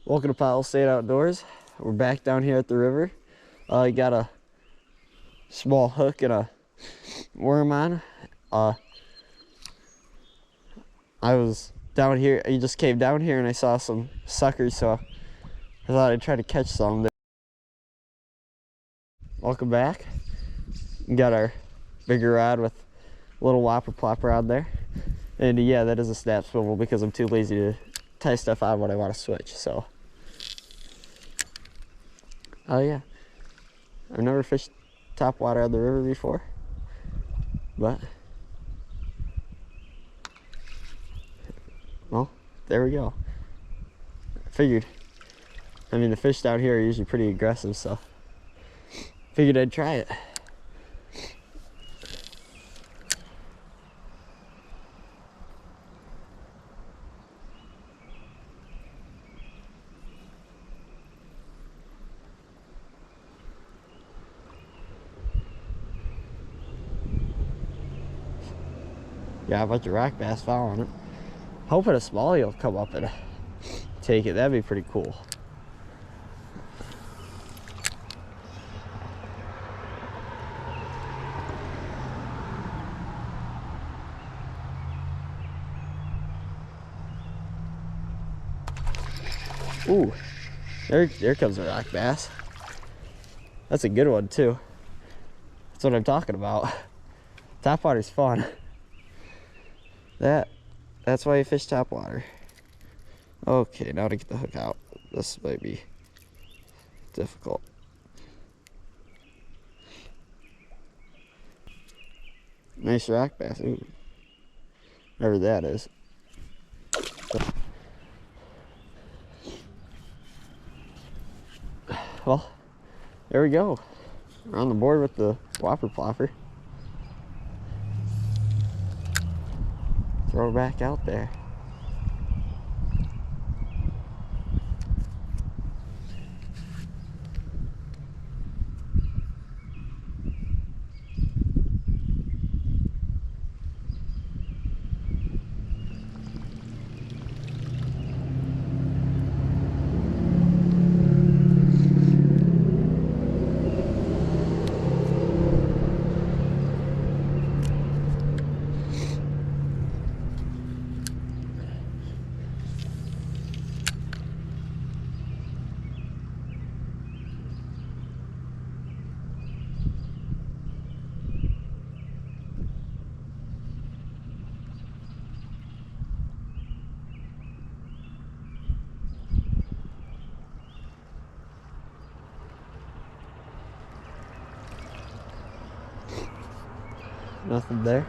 Welcome to Powell State Outdoors. We're back down here at the river. I got a small hook and a worm on. I was down here, I just came down here and I saw some suckers, so I thought I'd try to catch some. Welcome back. We got our bigger rod with a little whopper plopper on there. And yeah, that is a snap swivel because I'm too lazy to tie stuff on when I want to switch, so. Oh yeah, I've never fished topwater on the river before, but well, there we go. Figured, I mean, the fish down here are usually pretty aggressive, so figured I'd try it. Got a bunch of rock bass following it. Hoping a smallie will come up and take it. That'd be pretty cool. Ooh, there comes a rock bass. That's a good one too. That's what I'm talking about. Topwater's fun. That's why you fish topwater. Okay, now to get the hook out. This might be difficult. Nice rock bass. Ooh. Whatever that is. Well, there we go. We're on the board with the whopper plopper. Throw her back out there. Nothing there.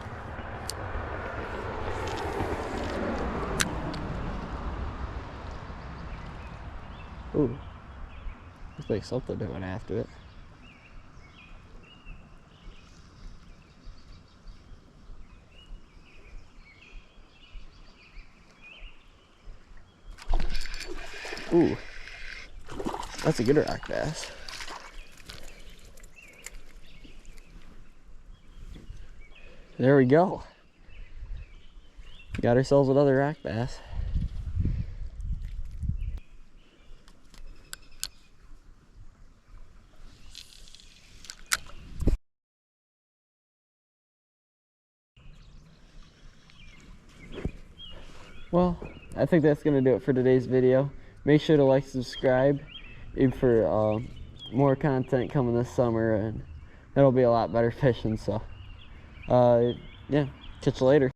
Ooh, looks like something went after it. Ooh, that's a good rock bass. There we go. Got ourselves another rock bass. Well, I think that's gonna do it for today's video. Make sure to like, subscribe, and for more content coming this summer, and it'll be a lot better fishing. So yeah, catch you later.